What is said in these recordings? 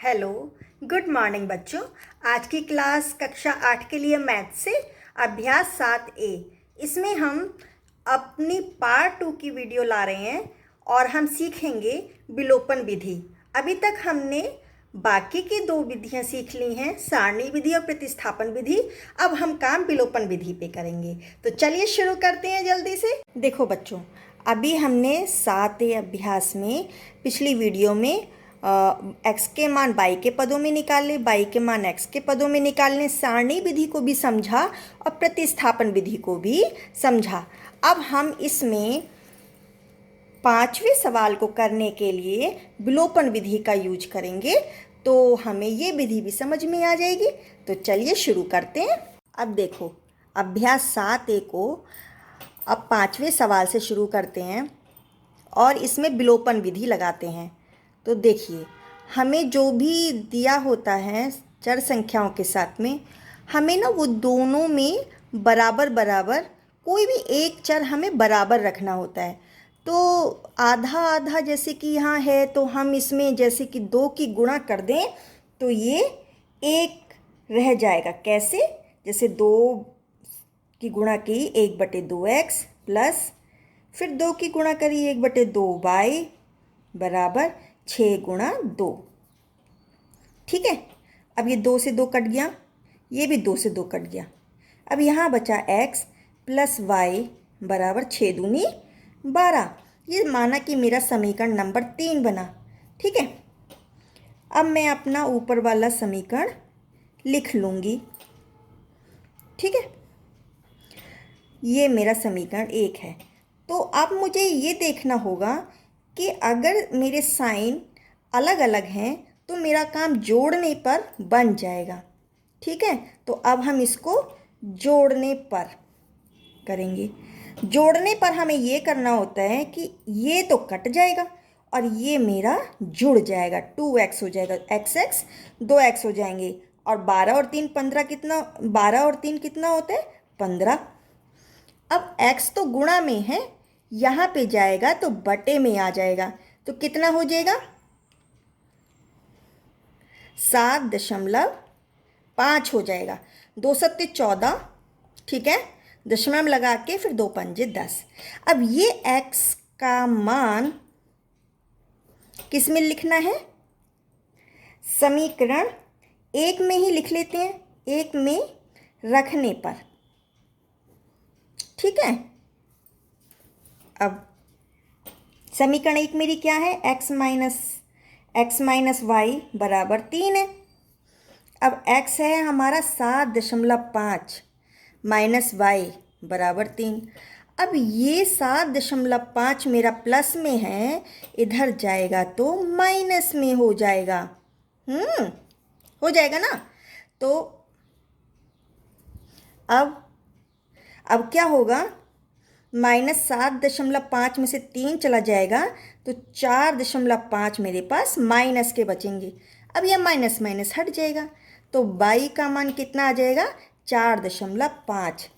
Hello, good morning बच्चों। आज की क्लास कक्षा 8 के लिए मैथ से अभ्यास 7A। इसमें हम अपनी पार्ट 2 की वीडियो ला रहे हैं और हम सीखेंगे विलोपन विधि। अभी तक हमने बाकी की 2 विधियां सीख ली हैं, सारणी विधि और प्रतिस्थापन विधि। अब हम काम विलोपन विधि पे करेंगे। तो चलिए शुरू करते हैं जल्दी से। देखो बच्चों, अभी हमने 7A अभ्यास में पिछली वीडियो में एक्स के मान बाई के पदों में निकाले, बाई के मान एक्स के पदों में निकालने, सारणी विधि को भी समझा और प्रतिस्थापन विधि को भी समझा। अब हम इसमें 5वें सवाल को करने के लिए विलोपन विधि का यूज करेंगे, तो हमें ये विधि भी समझ में आ जाएगी। तो चलिए शुरू करते हैं। अब देखो, अभ्यास 7A को अब 5वें सवाल से शुरू करते हैं और इसमें विलोपन विधि लगाते हैं। तो देखिए, हमें जो भी दिया होता है चर संख्याओं के साथ में, हमें ना वो दोनों में बराबर बराबर कोई भी एक चर हमें बराबर रखना होता है। तो आधा आधा जैसे कि यहाँ है, तो हम इसमें जैसे कि 2 की गुणा कर दें तो ये 1 रह जाएगा। कैसे? जैसे 2 की गुणा की 1/2x प्लस फिर 2 की गुणा करी 1/2y बराबर 6 गुणा 2। ठीक है, अब ये 2 से 2 कट गया, ये भी 2 से 2 कट गया। अब यहाँ बचा x प्लस y बराबर 6 दूनी 12। ये माना कि मेरा समीकरण नंबर 3 बना। ठीक है, अब मैं अपना ऊपर वाला समीकरण लिख लूँगी। ठीक है, ये मेरा समीकरण 1 है। तो अब मुझे ये देखना होगा कि अगर मेरे साइन अलग अलग हैं तो मेरा काम जोड़ने पर बन जाएगा। ठीक है, तो अब हम इसको जोड़ने पर करेंगे। जोड़ने पर हमें ये करना होता है कि ये तो कट जाएगा और ये मेरा जुड़ जाएगा। 2x हो जाएगा, x 2x हो जाएंगे और 12 और 3 15 कितना, 12 और 3 कितना होता है 15। अब x तो गुणा में है, यहाँ पे जाएगा तो बटे में आ जाएगा। तो कितना हो जाएगा 7.5 हो जाएगा। 2 सत्ते 14। ठीक है, दशमलव लगा के फिर 2 पंजे 10। अब ये x का मान किस में लिखना है? समीकरण 1 में ही लिख लेते हैं, 1 में रखने पर। ठीक है, अब समीकरण 1 मेरी क्या है? x माइनस वाई बराबर 3 है। अब x है हमारा 7.5 माइनस वाई बराबर 3। अब ये 7.5 मेरा प्लस में है, इधर जाएगा तो माइनस में हो जाएगा। हो जाएगा ना। तो अब क्या होगा? -7.5 में से 3 चला जाएगा तो 4.5 मेरे पास माइनस के बचेंगे। अब यह माइनस माइनस हट जाएगा तो y का मान कितना आ जाएगा? 4.5।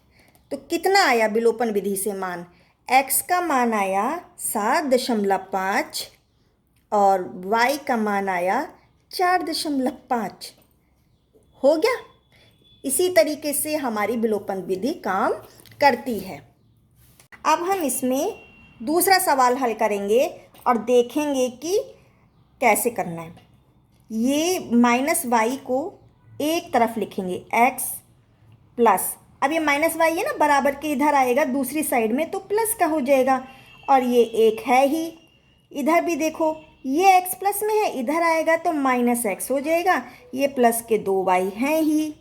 तो कितना आया विलोपन विधि से मान? x का मान आया 7.5 और y का मान आया 4.5। हो गया। इसी तरीके से हमारी विलोपन विधि काम करती है। अब हम इसमें दूसरा सवाल हल करेंगे और देखेंगे कि कैसे करना है। ये माइनस वाई को एक तरफ लिखेंगे, x प्लस, अब ये माइनस वाई है ना, बराबर के इधर आएगा दूसरी साइड में तो प्लस का हो जाएगा। और ये 1 है ही, इधर भी देखो ये x प्लस में है, इधर आएगा तो माइनस x हो जाएगा। ये प्लस के 2y हैं ही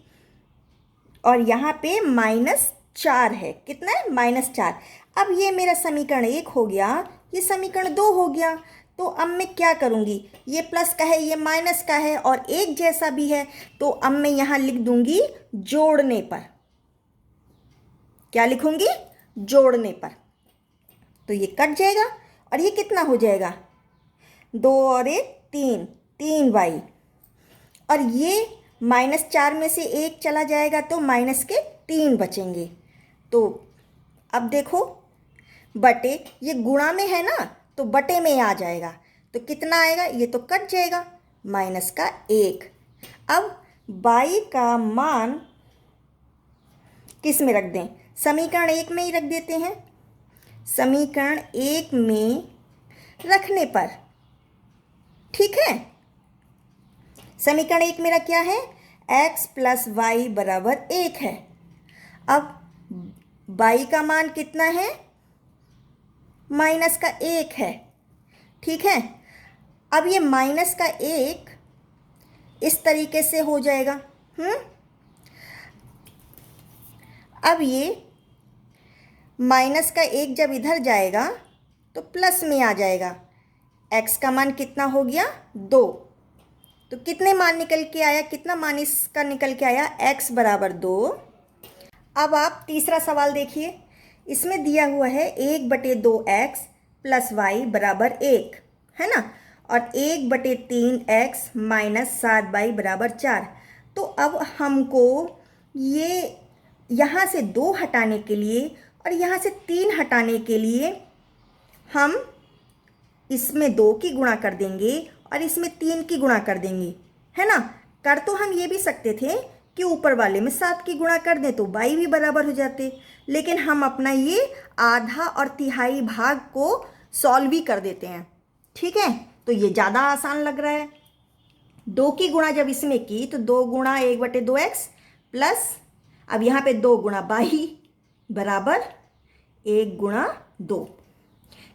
और यहाँ पे -4 है। कितना है? -4। अब ये मेरा समीकरण 1 हो गया, ये समीकरण 2 हो गया। तो अब मैं क्या करूँगी? ये प्लस का है, ये माइनस का है और एक जैसा भी है, तो अब मैं यहाँ लिख दूँगी जोड़ने पर। क्या लिखूँगी? जोड़ने पर। तो ये कट जाएगा और ये कितना हो जाएगा? 2 और 1 3, 3y। और ये -4 में से 1 चला जाएगा तो माइनस के 3 बचेंगे। तो अब देखो, बटे, ये गुणा में है ना तो बटे में आ जाएगा। तो कितना आएगा? ये तो कट जाएगा, माइनस का 1। अब y का मान किस में रख दें? समीकरण 1 में ही रख देते हैं। समीकरण 1 में रखने पर, ठीक है, समीकरण 1 मेरा क्या है? x प्लस वाई बराबर 1 है। अब y का मान कितना है? माइनस का 1 है, ठीक है। अब ये माइनस का 1 इस तरीके से हो जाएगा। अब ये माइनस का 1 जब इधर जाएगा तो प्लस में आ जाएगा। x का मान कितना हो गया? 2। तो कितने मान निकल के आया? कितना मान इसका निकल के आया? x बराबर 2। अब आप तीसरा सवाल देखिए। इसमें दिया हुआ है 1/2x प्लस वाई बराबर 1, है ना, और 1/3x माइनस 7y बराबर 4। तो अब हमको ये यहाँ से 2 हटाने के लिए और यहाँ से 3 हटाने के लिए हम इसमें 2 की गुणा कर देंगे और इसमें 3 की गुणा कर देंगे, है ना। कर तो हम ये भी सकते थे कि ऊपर वाले में 7 की गुणा कर दें तो y भी बराबर हो जाते, लेकिन हम अपना ये आधा और तिहाई भाग को सॉल्व भी कर देते हैं, ठीक है। तो ये ज़्यादा आसान लग रहा है। 2 की गुणा जब इसमें की तो 2 गुणा 1/2x प्लस, अब यहाँ पे 2 गुणा y बराबर 1 गुणा 2।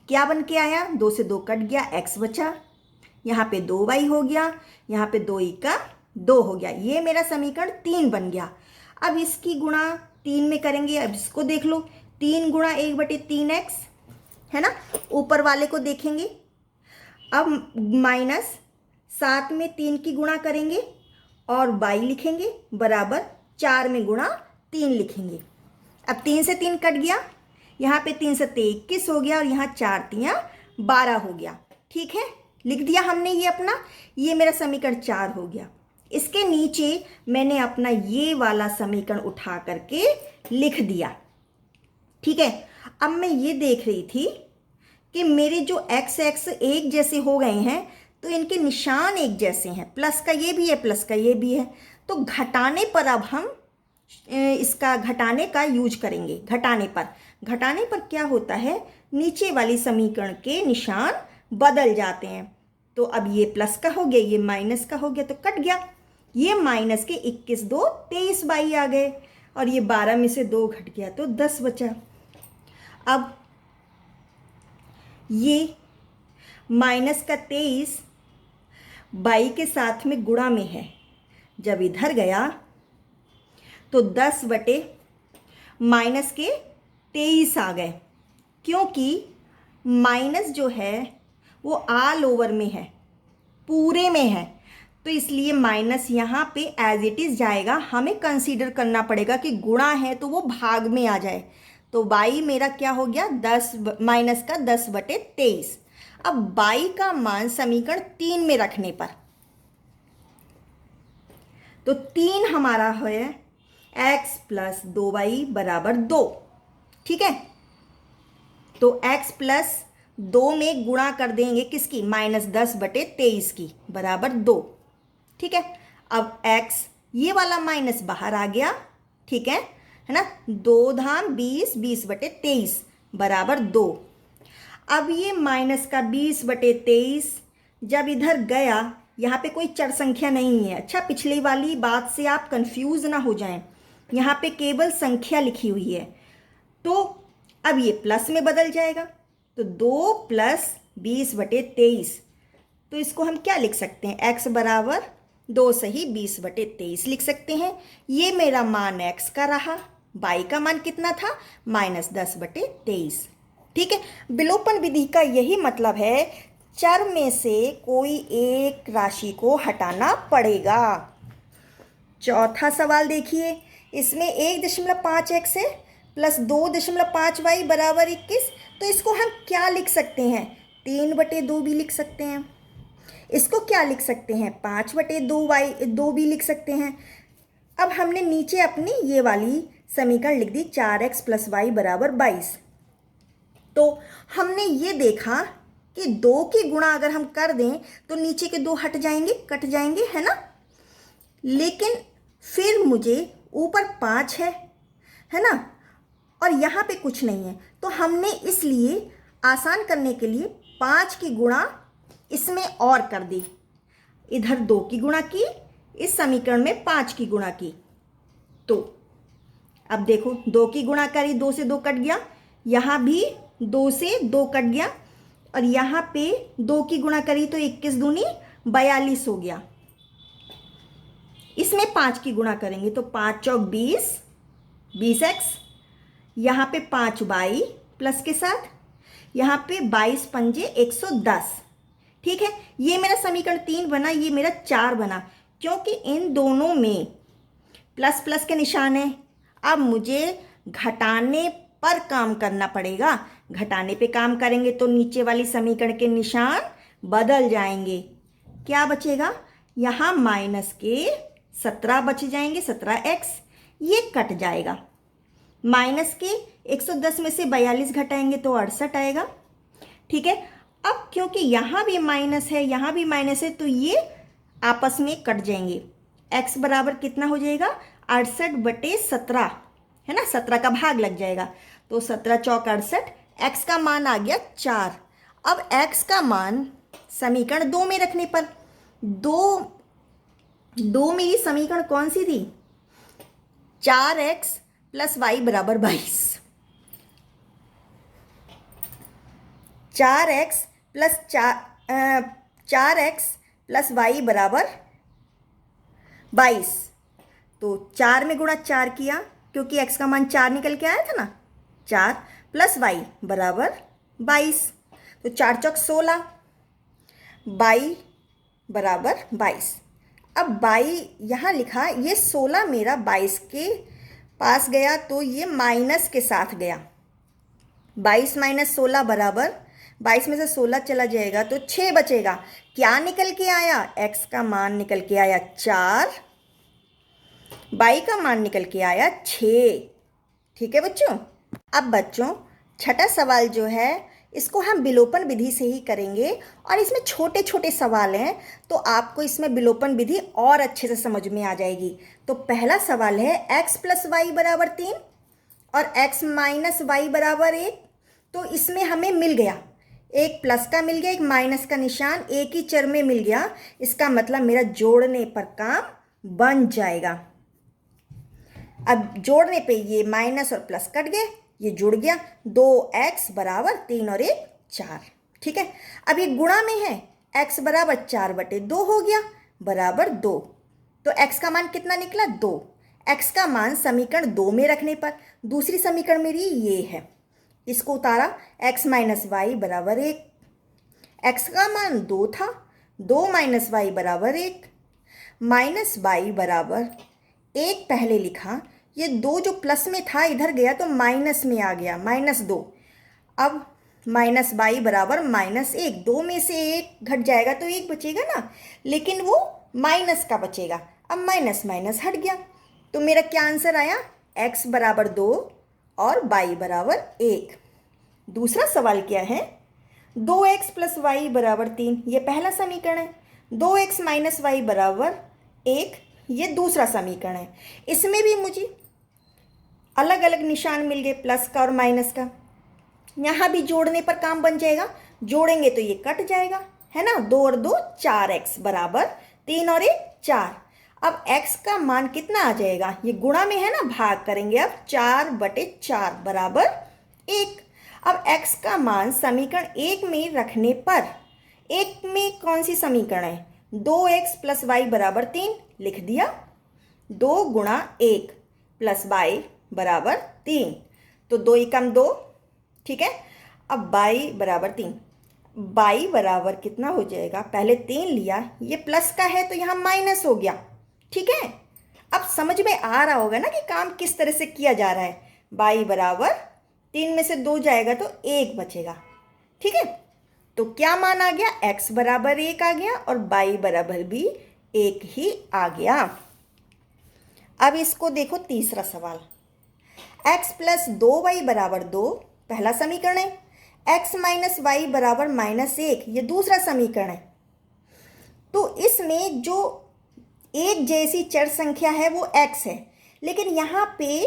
क्या बन के आया? 2 से 2 कट गया, x बचा, यहाँ पे 2y हो गया, यहाँ पे 2 का 2 हो गया। ये मेरा समीकरण 3 बन गया। अब इसकी गुणा 3 में करेंगे। अब इसको देख लो, 3 गुणा 1/3x, है ना। ऊपर वाले को देखेंगे। अब माइनस 7 में 3 की गुणा करेंगे और y लिखेंगे बराबर 4 में गुणा 3 लिखेंगे। अब 3 से 3 कट गया, यहाँ पे 3 से 21 हो गया और यहाँ 4 3 12 हो गया, ठीक है। लिख दिया हमने ये अपना, ये मेरा समीकरण 4 हो गया। इसके नीचे मैंने अपना ये वाला समीकरण उठा करके लिख दिया, ठीक है। अब मैं ये देख रही थी कि मेरे जो x एक जैसे हो गए हैं तो इनके निशान एक जैसे हैं, प्लस का ये भी है, प्लस का ये भी है। तो घटाने पर अब हम इसका घटाने का यूज करेंगे। घटाने पर क्या होता है, नीचे वाली समीकरण के निशान बदल जाते हैं। तो अब ये प्लस का हो गया, ये माइनस का हो गया, तो कट गया। ये माइनस के 21 2 23 बाई आ गए और ये 12 में से 2 घट गया तो 10 बचा। अब ये माइनस का 23 बाई के साथ में गुणा में है, जब इधर गया तो 10 बटे माइनस के 23 आ गए, क्योंकि माइनस जो है वो ऑल ओवर में है, पूरे में है, तो इसलिए माइनस यहाँ पे एज इट इज़ जाएगा। हमें कंसीडर करना पड़ेगा कि गुणा है तो वो भाग में आ जाए। तो y मेरा क्या हो गया? 10 माइनस का 10/23। अब y का मान समीकरण 3 में रखने पर, तो 3 हमारा है x प्लस 2y बराबर 2, ठीक है। तो x प्लस 2 में गुणा कर देंगे किसकी? -10/23 की बराबर 2, ठीक है। अब x ये वाला माइनस बाहर आ गया, ठीक है ना। 2 धाम 20, 20/23 बराबर 2। अब ये माइनस का 20/23 जब इधर गया, यहाँ पे कोई चर संख्या नहीं है। अच्छा, पिछली वाली बात से आप कंफ्यूज ना हो जाएं, यहाँ पे केवल संख्या लिखी हुई है। तो अब ये प्लस में बदल जाएगा, तो 2 + 20/23। तो इसको हम क्या लिख सकते हैं? x बराबर 2 सही 20/23 लिख सकते हैं। ये मेरा मान x का रहा। y का मान कितना था? -10/23, ठीक है। विलोपन विधि का यही मतलब है, चर में से कोई एक राशि को हटाना पड़ेगा। चौथा सवाल देखिए, इसमें 1.5x है प्लस 2.5y बराबर 21। तो इसको हम क्या लिख सकते हैं? 3/2 भी लिख सकते हैं। इसको क्या लिख सकते हैं? 5/2 भी लिख सकते हैं। अब हमने नीचे अपनी ये वाली समीकरण लिख दी, 4x + y बराबर 22। तो हमने ये देखा कि 2 की गुणा अगर हम कर दें तो नीचे के 2 हट जाएंगे, कट जाएंगे, है ना। लेकिन फिर मुझे ऊपर 5 है ना, और यहाँ पे कुछ नहीं है, तो हमने इसलिए आसान करने के लिए 5 की गुणा इसमें और कर दी। इधर 2 की गुणा की, इस समीकरण में 5 की गुणा की। तो अब देखो 2 की गुणा करी, 2 से 2 कट गया, यहाँ भी 2 से 2 कट गया, और यहाँ पे 2 की गुणा करी तो 21 दूनी 42 हो गया। इसमें 5 की गुणा करेंगे तो 5 चौक 20, 20x, यहाँ पे 5 y प्लस के साथ, यहाँ पे 22 पंजे 110। ठीक है, ये मेरा समीकरण 3 बना, ये मेरा 4 बना, क्योंकि इन दोनों में प्लस प्लस के निशान है। अब मुझे घटाने पर काम करना पड़ेगा। घटाने पे काम करेंगे तो नीचे वाली समीकरण के निशान बदल जाएंगे। क्या बचेगा, यहाँ माइनस के 17 बच जाएंगे, 17x, ये कट जाएगा। माइनस के 110 में से 42 घटाएंगे तो 68 आएगा। ठीक है, अब क्योंकि यहाँ भी माइनस है, यहाँ भी माइनस है, तो ये आपस में कट जाएंगे। x बराबर कितना हो जाएगा, 68/17, है ना, 17 का भाग लग जाएगा, तो 17 चौक 68, x का मान आ गया 4। अब x का मान समीकरण 2 में रखने पर, दो मेरी समीकरण कौन सी थी, 4x प्लस वाई बराबर 22, 4x प्लस वाई बराबर 22। तो 4 में गुणा 4 किया, क्योंकि x का मान 4 निकल के आया था ना, 4 प्लस वाई बराबर 22, तो 4 चौक 16, वाई बराबर 22। अब वाई यहाँ लिखा, ये 16 मेरा 22 के पास गया तो ये माइनस के साथ गया, 22 माइनस 16 बराबर, 22 में से 16 चला जाएगा तो 6 बचेगा। क्या निकल के आया, x का मान निकल के आया 4, y का मान निकल के आया 6। ठीक है बच्चों। अब बच्चों छठा सवाल जो है इसको हम विलोपन विधि से ही करेंगे, और इसमें छोटे छोटे सवाल हैं तो आपको इसमें विलोपन विधि और अच्छे से समझ में आ जाएगी। तो पहला सवाल है x प्लस वाई बराबर 3 और x माइनस वाई बराबर 1। तो इसमें हमें मिल गया, एक प्लस का मिल गया, एक माइनस का निशान एक ही चर में मिल गया। इसका मतलब मेरा जोड़ने पर काम बन जाएगा। अब जोड़ने पे ये माइनस और प्लस कट गए, ये जुड़ गया, 2x बराबर 3 और 1 4। ठीक है, अब ये गुणा में है, x बराबर 4/2 हो गया बराबर 2। तो x का मान कितना निकला, 2। x का मान समीकरण 2 में रखने पर, दूसरी समीकरण मेरी ये है, इसको उतारा, x माइनस वाई बराबर 1। x का मान 2 था, 2 माइनस वाई बराबर 1, माइनस वाई बराबर 1 पहले लिखा, ये 2 जो प्लस में था इधर गया तो माइनस में आ गया, -2। अब माइनस वाई बराबर -1, 2 में से 1 घट जाएगा तो 1 बचेगा ना, लेकिन वो माइनस का बचेगा। अब माइनस माइनस हट गया, तो मेरा क्या आंसर आया, x बराबर 2 और y बराबर 1। दूसरा सवाल क्या है, 2x प्लस वाई बराबर 3, ये पहला समीकरण है। 2x माइनस वाई बराबर 1, ये दूसरा समीकरण है। इसमें भी मुझे अलग अलग निशान मिल गए, प्लस का और माइनस का। यहाँ भी जोड़ने पर काम बन जाएगा, जोड़ेंगे तो ये कट जाएगा, है ना, 2 और 2 4x बराबर 3 और 1 4। अब x का मान कितना आ जाएगा, ये गुणा में है ना, भाग करेंगे अब, 4/4 बराबर 1। अब x का मान समीकरण 1 में रखने पर, 1 में कौन सी समीकरण है, 2x प्लस वाई बराबर 3 लिख दिया, 2 गुणा 1 प्लस वाई बराबर 3, तो 2 एकम 2। ठीक है, अब y बराबर 3, y बराबर कितना हो जाएगा, पहले 3 लिया, ये प्लस का है तो यहाँ माइनस हो गया। ठीक है, अब समझ में आ रहा होगा ना कि काम किस तरह से किया जा रहा है। y बराबर 3 में से 2 जाएगा तो 1 बचेगा। ठीक है, तो क्या मान आ गया, x बराबर 1 आ गया और y बराबर भी 1 ही आ गया। अब इसको देखो तीसरा सवाल, x प्लस 2y बराबर 2 पहला समीकरण है, x माइनस वाई बराबर -1, ये दूसरा समीकरण है। तो इसमें जो एक जैसी चर संख्या है वो x है, लेकिन यहाँ पे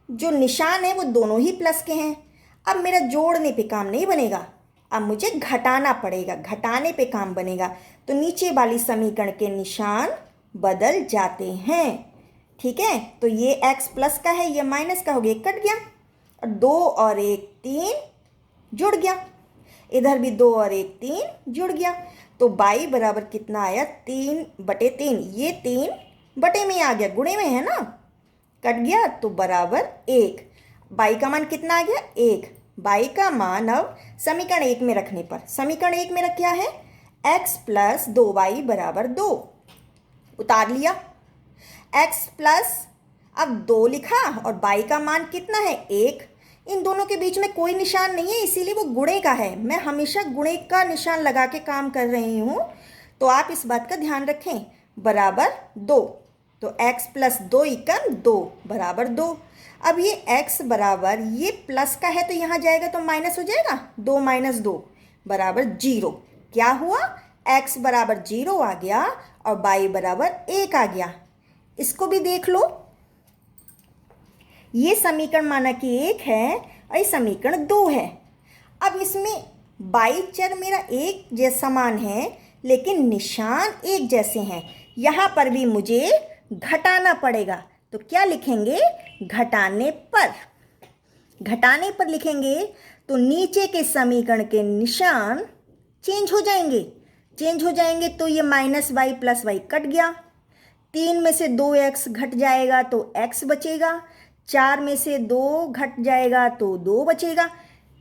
जो निशान है वो दोनों ही प्लस के हैं। अब मेरा जोड़ने पे काम नहीं बनेगा, अब मुझे घटाना पड़ेगा, घटाने पे काम बनेगा। तो नीचे वाली समीकरण के निशान बदल जाते हैं। ठीक है, तो ये x प्लस का है, ये माइनस का हो गया, कट गया, और 2 और 1 3 जुड़ गया, इधर भी 2 और 1 3 जुड़ गया। तो बाई बराबर कितना आया, 3/3, ये 3 बटे में आ गया, गुणे में है ना, कट गया, तो बराबर 1। बाई का मान कितना आ गया, 1। बाई का मान अब समीकरण 1 में रखने पर, समीकरण 1 में रख क्या है, x प्लस 2y बराबर 2, उतार लिया। x प्लस अब 2 लिखा और बाई का मान कितना है, 1। इन दोनों के बीच में कोई निशान नहीं है, इसीलिए वो गुणे का है। मैं हमेशा गुणे का निशान लगा के काम कर रही हूँ, तो आप इस बात का ध्यान रखें। बराबर 2, तो x प्लस 2 इक्वल 2 बराबर 2। अब ये x बराबर, ये प्लस का है तो यहाँ जाएगा तो माइनस हो जाएगा, 2 माइनस 2 बराबर 0। क्या हुआ, x बराबर 0 आ गया और y बराबर 1 आ गया। इसको भी देख लो, ये समीकरण माना कि 1 है और ये समीकरण 2 है। अब इसमें बाई चर मेरा एक जैसा समान है, लेकिन निशान एक जैसे हैं। यहाँ पर भी मुझे घटाना पड़ेगा, तो क्या लिखेंगे, घटाने पर। घटाने पर लिखेंगे तो नीचे के समीकरण के निशान चेंज हो जाएंगे, चेंज हो जाएंगे। तो ये -y प्लस y कट गया, 3 में से 2x घट जाएगा तो x बचेगा, 4 में से 2 घट जाएगा तो 2 बचेगा।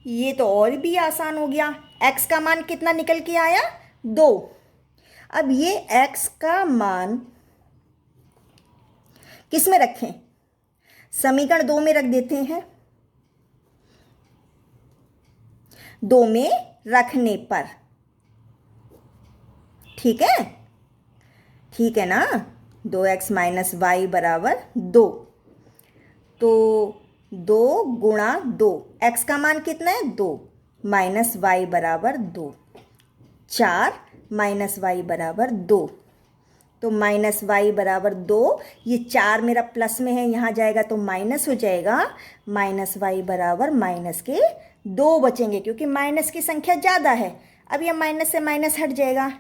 ये तो और भी आसान हो गया। x का मान कितना निकल के आया, 2। अब ये x का मान किस में रखें, समीकरण 2 में रख देते हैं। 2 में रखने पर, ठीक है, ठीक है ना, 2x माइनस वाई बराबर 2। तो 2 गुणा 2, x का मान कितना है, 2 माइनस वाई बराबर 2, 4 माइनस वाई बराबर 2। तो माइनस वाई बराबर 2, ये 4 मेरा प्लस में है, यहाँ जाएगा तो माइनस हो जाएगा, माइनस वाई बराबर माइनस के 2 बचेंगे, क्योंकि माइनस की संख्या ज़्यादा है। अब यह माइनस से माइनस हट जाएगा,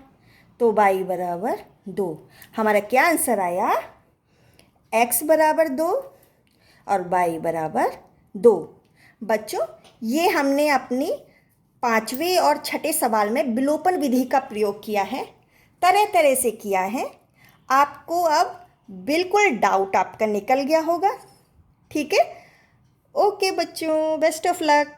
तो वाई बराबर 2। हमारा क्या आंसर आया, x बराबर 2 और y बराबर 2। बच्चों, ये हमने अपनी 5वें और 6ठे सवाल में विलोपन विधि का प्रयोग किया है, तरह तरह से किया है। आपको अब बिल्कुल डाउट आपका निकल गया होगा, ठीक है। ओके बच्चों, बेस्ट ऑफ लक।